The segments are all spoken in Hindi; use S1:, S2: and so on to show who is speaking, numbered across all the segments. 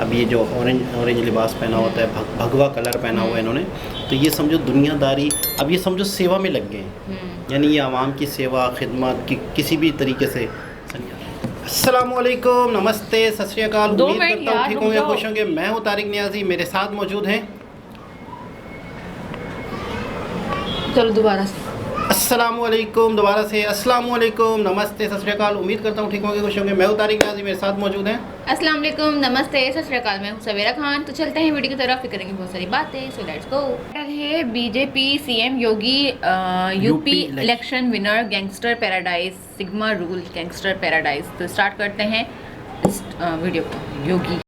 S1: अब ये जो ऑरेंज लिबास पहना होता है, भगवा कलर पहना हुआ है इन्होंने, तो ये समझो दुनियादारी, अब ये समझो सेवा में लग गए हैं। यानी ये आवाम की सेवा खिदमत की किसी भी तरीके से। अस्सलामुअलैकुम, नमस्ते, सत श्री अकाल। उम्मीद करता हूँ ठीक होंगे, खुश होंगे। मैं हूँ तारिक नियाजी, मेरे साथ मौजूद हैं,
S2: चलो दोबारा से
S1: अस्सलामुअलैकुम, दोबारा से अस्सलामुअलैकुम, नमस्ते, सत श्री अकाल। उम्मीद करता हूँ ठीक होंगे, खुश होंगे। मैं हूँ तारिक नियाजी, मेरे साथ मौजूद हैं,
S2: अस्सलाम वालेकुम, नमस्ते, सत श्री अकाल। मैं हूँ सवेरा खान। तो चलते हैं वीडियो की तरफ, फिर करेंगे बहुत सारी बातें। So let's go. है BJP CM Yogi UP election winner, gangster paradise, sigma rule gangster paradise. तो स्टार्ट करते हैं इस वीडियो को। योगी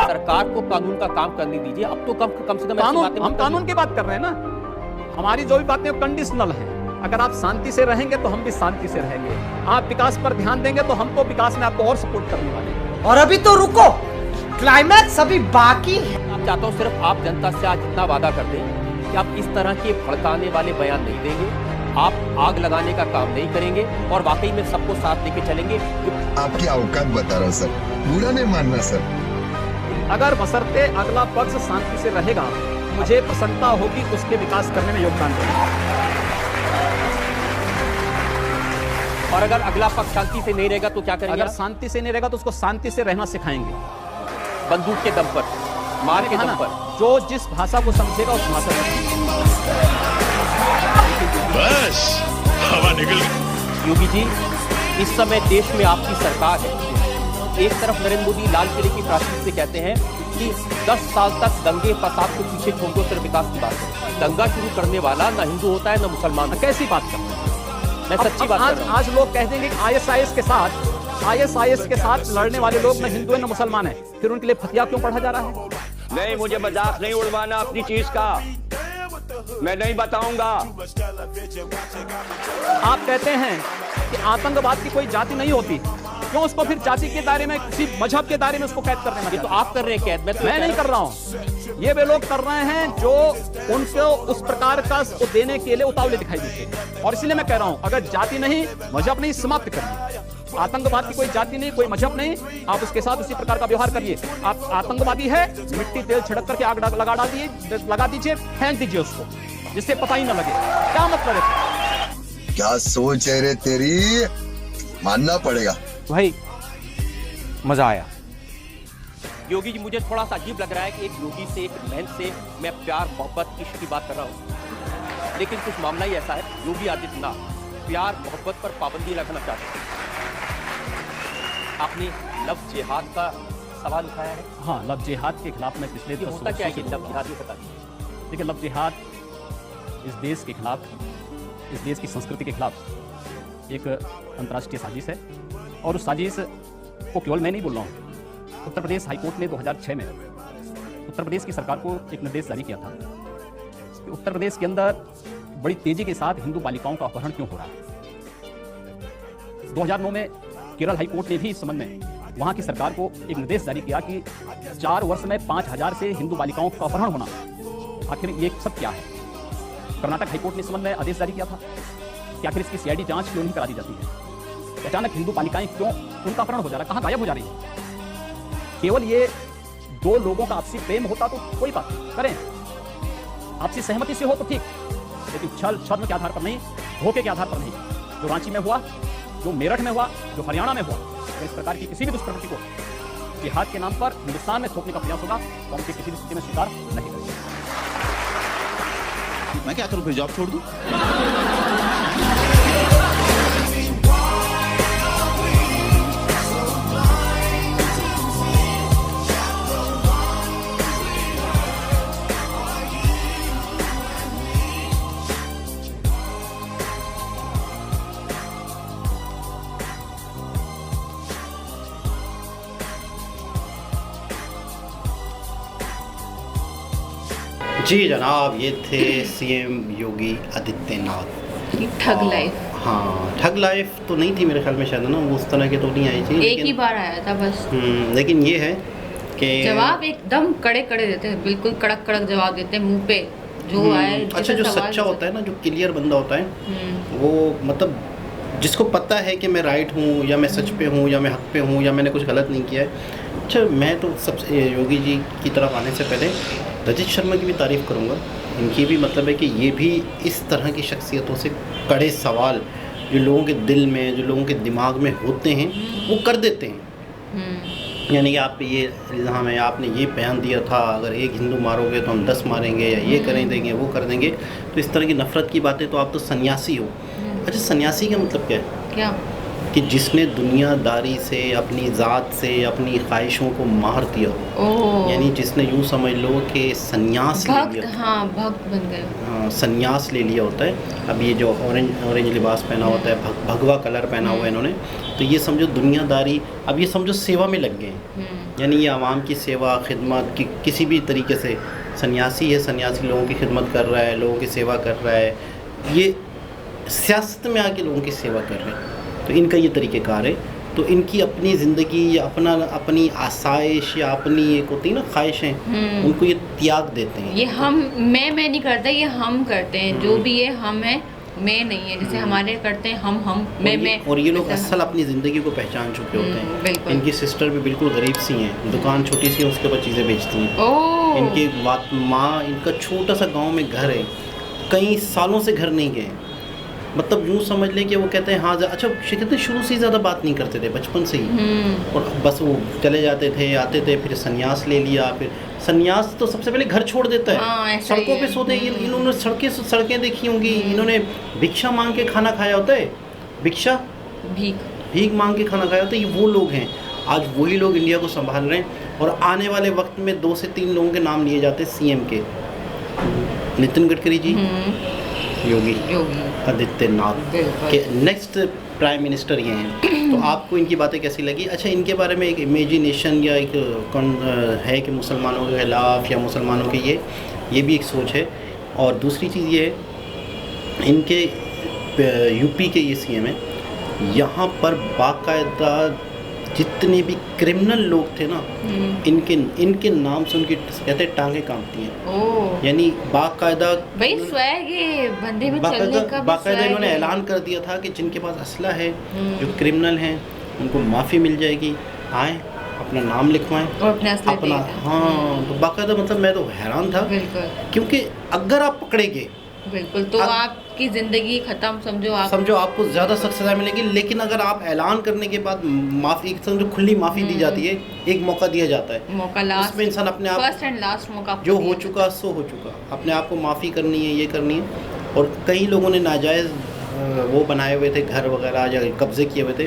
S3: सरकार को कानून का काम करने दीजिए। अब तो कम से कम
S4: कानून, हम कानून की बात कर रहे हैं ना। हमारी जो भी बातें कंडीशनल है, अगर आप शांति से रहेंगे तो हम भी शांति से रहेंगे। आप विकास पर ध्यान देंगे तो हम तो विकास में आपको और सपोर्ट करने वाले हैं।
S5: और अभी तो रुको, क्लाइमैक्स अभी बाकी है।
S3: आप चाहता हूँ सिर्फ आप जनता से आज इतना वादा कर दें कि आप इस तरह के भड़काने वाले बयान नहीं देंगे, आप आग लगाने का काम नहीं करेंगे और वाकई में सबको साथ लेके चलेंगे।
S6: आपकी औकात बता रहा हूँ सर, बुरा नहीं मानना सर।
S4: अगर बशर्ते अगला पक्ष शांति से रहेगा, मुझे प्रसन्नता होगी उसके विकास करने में योगदान देना।
S3: और अगर अगला पक्ष शांति से नहीं रहेगा तो क्या करेंगे?
S4: अगर शांति से नहीं रहेगा तो उसको शांति से रहना सिखाएंगे,
S3: बंदूक के दम पर, मार के दम पर।
S4: जो जिस भाषा को समझेगा उस भाषा में।
S7: बस हवा निकल गई।
S3: योगी जी, इस समय देश में आपकी सरकार है। एक तरफ नरेंद्र मोदी लाल किले की प्राचीर से कहते हैं कि 10 साल तक दंगे फसाद को पीछे छोड़ दो, सिर्फ विकास की बात करें। दंगा शुरू करने वाला ना हिंदू होता है ना मुसलमान।
S4: कैसी बात करते हैं?
S3: मैं सच्ची बात कर रहा हूं।
S4: आज लोग कह देंगे कि आईएसआईएस के साथ लड़ने वाले लोग न हिंदू है न मुसलमान है, फिर उनके लिए फतिया क्यों पढ़ा जा रहा है?
S8: नहीं, मुझे मजाक नहीं उड़वाना अपनी चीज का, मैं नहीं बताऊंगा।
S4: आप कहते हैं कि आतंकवाद की कोई जाति नहीं होती, क्यों उसको फिर जाति के दायरे में, किसी मजहब के दायरे में उसको कैद करने में?
S3: तो आप कर रहे हैं कैद,
S4: मैं नहीं कर रहा हूँ। ये वे लोग कर रहे हैं जो उनको उस प्रकार का देने के लिए उतावले दिखाई देते हैं। और इसलिए मैं कह रहा हूँ, अगर जाति नहीं, मजहब नहीं, समाप्त करिए। आतंकवाद की कोई जाति नहीं, कोई मजहब नहीं, आप उसके साथ उसी प्रकार का व्यवहार करिए। आप आतंकवादी है, मिट्टी तेल छिड़क करके आग लगा दीजिए, फेंक दीजिए उसको, जिससे पता ही न लगे। क्या मतलब है?
S6: क्या सोच है रे तेरी, मानना पड़ेगा
S3: भाई। मजा आया। योगी जी, मुझे थोड़ा सा अजीब लग रहा है कि एक योगी से, एक बहन से मैं प्यार मोहब्बत इश्क की बात कर रहा हूँ, लेकिन कुछ मामला ही ऐसा है, योगी आदित्यनाथ प्यार मोहब्बत पर पाबंदी लगाना चाहते हैं। आपने लव जिहाद का सवाल उठाया है।
S4: हाँ, लव जिहाद के खिलाफ मैं पिछले
S3: ये होता क्या है लव जिहाद, ये बता दीजिए।
S4: देखिए, लव जिहाद इस देश के खिलाफ, इस देश की संस्कृति के खिलाफ एक अंतर्राष्ट्रीय साजिश है। और उस साजिश को केवल मैं नहीं बोल रहा हूँ। उत्तर प्रदेश हाईकोर्ट ने 2006 में उत्तर प्रदेश की सरकार को एक निर्देश जारी किया था कि उत्तर प्रदेश के अंदर बड़ी तेजी के साथ हिंदू बालिकाओं का अपहरण क्यों हो रहा है। 2009 में केरल हाईकोर्ट ने भी इस संबंध में वहाँ की सरकार को एक निर्देश जारी किया कि 4 वर्ष में 5000 से हिंदू बालिकाओं का अपहरण होना, आखिर ये सब क्या है। कर्नाटक हाईकोर्ट ने इस संबंध में आदेश जारी किया था कि आखिर इसकी सीआईडी जांच क्यों नहीं करा दी जाती है। अचानक हिंदू बालिकाएं क्यों, उनका अपहरण हो जा रहा है, कहाँ गायब हो जा रही है। केवल ये 2 लोगों का आपसी प्रेम होता तो कोई बात नहीं, करें, आपसी सहमति से हो तो ठीक, लेकिन छल छद्म के आधार पर नहीं, धोखे के आधार पर नहीं। जो रांची में हुआ, जो मेरठ में हुआ, जो हरियाणा में हुआ, तो इस प्रकार की किसी भी दुष्प्रवृत्ति को जिहाद के नाम पर हिंदुस्तान में थोपने का प्रयास होगा तो हम किसी भी स्थिति में स्वीकार नहीं करेंगे।
S7: मैं क्या करूं, फिर जॉब छोड़ दूं?
S1: जी जनाब, ये थे CM Yogi Adityanath.
S2: Thug life.
S1: हाँ, ठग लाइफ तो नहीं थी मेरे ख्याल में, शायद ना वो उस तरह की तो नहीं आई थी।
S2: एक ही बार आया था बस।
S1: लेकिन ये है कि
S2: जवाब एकदम कड़े कड़े देते हैं, बिल्कुल कड़क कड़क जवाब देते हैं मुंह पे जो आए।
S1: अच्छा, जो सच्चा होता है ना, जो क्लियर बंदा होता है, वो मतलब जिसको पता है कि मैं राइट हूँ या मैं सच पे हूँ या मैं हक पे हूँ या मैंने कुछ गलत नहीं किया है। अच्छा, मैं तो सबसे योगी जी की तरफ आने से पहले रजित शर्मा की भी तारीफ़ करूँगा। इनकी भी मतलब है कि ये भी इस तरह की शख्सियतों से कड़े सवाल जो लोगों के दिल में, जो लोगों के दिमाग में होते हैं, वो कर देते हैं। यानी कि आप ये इल्ज़ाम है, आपने ये बयान दिया था, अगर एक हिंदू मारोगे तो हम 10 मारेंगे, या ये करें देंगे, वो कर देंगे, तो इस तरह की नफ़रत की बातें, तो आप तो सन्यासी हो। अच्छा, सन्यासी का मतलब क्या है?
S2: क्या?
S1: कि जिसने दुनियादारी से, अपनी ज़ात से, अपनी ख्वाहिशों को मार दिया हो। यानी जिसने यूँ समझ लो कि सन्यास ले लिया।
S2: हाँ, भक्त बन गए।
S1: हाँ, सन्यास ले लिया होता है। अब ये जो ऑरेंज लिबास पहना होता है, भगवा कलर पहना हुआ है इन्होंने, तो ये समझो दुनियादारी, अब ये समझो सेवा में लग गए हैं। यानी ये आवाम की सेवा, खिदमत की किसी भी तरीके से, सन्यासी है, सन्यासी लोगों की खिदमत कर रहा है, लोगों की सेवा कर रहा है। ये सियासत में आके लोगों की सेवा कर रहे हैं। तो इनका ये तरीक़ेकार है। तो इनकी अपनी ज़िंदगी या अपनी आसाइश या अपनी एक होती है ना ख्वाहिशें, उनको ये त्याग देते हैं।
S2: ये हम मैं नहीं करता, ये हम करते हैं। जो भी है हम है, मैं नहीं है। जैसे हमारे करते हैं हम मैं।
S1: और ये लोग असल अपनी ज़िंदगी को पहचान चुके होते हैं।
S2: बिल्कुल।
S1: इनकी सिस्टर भी बिल्कुल गरीब सी हैं, दुकान छोटी सी है, उसके ऊपर चीज़ें बेचती हैं।
S2: ओह।
S1: इनकी माँ, इनका छोटा सा गांव में घर है, कई सालों से घर नहीं गए। मतलब यूँ समझ लें कि वो कहते हैं हाँ अच्छा, कहते हैं शुरू से ही ज़्यादा बात नहीं करते थे, बचपन से ही। और बस वो चले जाते थे, आते थे, फिर संन्यास ले लिया। फिर संन्यास तो सबसे पहले घर छोड़ देता है।
S2: हाँ,
S1: सड़कों पे सोते हैं। इन्होंने सड़कें देखी होंगी, इन्होंने भिक्षा मांग के खाना खाया होता है। भीख मांग के खाना खाया होता है। ये वो लोग हैं, आज वही लोग इंडिया को संभाल रहे हैं। और आने वाले वक्त में 2 से 3 लोगों के नाम लिए जाते हैं CM के। नितिन गडकरी जी, योगी आदित्यनाथ के नेक्स्ट प्राइम मिनिस्टर ये हैं। तो आपको इनकी बातें कैसी लगी? अच्छा, इनके बारे में एक इमेजिनेशन या एक है कि मुसलमानों के खिलाफ या मुसलमानों के ये भी एक सोच है। और दूसरी चीज़ ये है, इनके यूपी के ये CM हैं, यहाँ पर बाकायदा जितने भी क्रिमिनल लोग थे ना, इनके नाम से उनकी कहते हैं टांगें कांपती हैं। यानी बाकायदा
S2: भाई स्वैग ये बंदे में चलने का
S1: बाकायदा इन्होंने ऐलान कर दिया था कि जिनके पास असला है, जो क्रिमिनल हैं, उनको माफ़ी मिल जाएगी, आए अपना नाम लिखवाएं
S2: और अपना
S1: हाँ। तो बाकायदा मतलब मैं तो हैरान था, क्योंकि अगर आप पकड़े गए
S2: बिल्कुल तो आपकी ज़िंदगी ख़त्म, समझो
S1: आपको ज़्यादा सख्त सज़ा मिलेगी। लेकिन अगर आप ऐलान करने के बाद माफ़ी, समझो खुली माफ़ी दी जाती है, एक मौका दिया जाता है,
S2: मौका लास्ट,
S1: उसमें इंसान अपने आप
S2: फर्स्ट एंड लास्ट मौका,
S1: जो हो चुका सो हो चुका, अपने आप को माफ़ी करनी है, ये करनी है। और कई लोगों ने नाजायज़ वो बनाए हुए थे घर वगैरह या कब्ज़े किए हुए थे,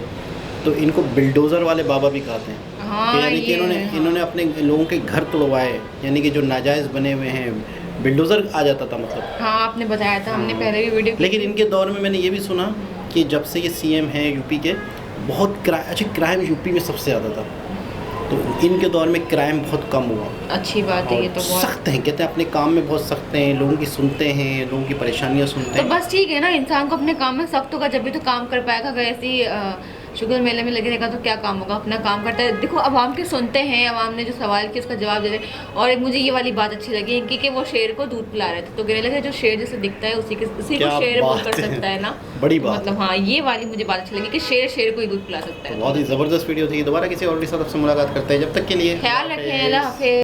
S1: तो इनको बिल्डोज़र वाले बाबा भी कहते हैं।
S2: हाँ,
S1: यानी कि इन्होंने अपने लोगों के घर तोड़वाए, यानी कि जो नाजायज़ बने हुए हैं, बिल्डोज़र आ जाता था मतलब।
S2: हाँ, आपने बताया था, हमने पहले भी वीडियो।
S1: लेकिन इनके दौर में मैंने ये भी सुना कि जब से ये CM हैं यूपी के, बहुत क्राइम यूपी में सबसे ज़्यादा था। तो इनके दौर में क्राइम बहुत कम हुआ।
S2: अच्छी बात है, ये तो बहुत
S1: सख्त हैं, कहते हैं अपने काम में बहुत सख्त हैं, लोगों की सुनते हैं, लोगों की परेशानियाँ सुनते हैं।
S2: तो बस ठीक है ना, इंसान को अपने काम में सख्त होगा जब भी तो काम कर पाएगा। अगर ऐसी शुगर मेले में लगे रहेगा तो क्या काम होगा? अपना काम करता है। देखो, आवाम के सुनते हैं, आवाम ने जो सवाल किया उसका जवाब दे रहे। और मुझे ये वाली बात अच्छी लगी इनकी कि वो शेर को दूध पिला रहे थे, तो कहने लगे जो शेर जैसे दिखता है उसी को शेर बोल कर सकता है ना,
S1: बड़ी बात।
S2: मतलब हाँ, ये वाली मुझे बात अच्छी लगी कि शेर को ही दूध पिला सकता है।
S1: बहुत ही ज़बरदस्त वीडियो थी। दोबारा किसी और के साथ आपसे मुलाकात करते हैं, जब तक के लिए
S2: ख्याल रखें, अल्लाह हाफिज़।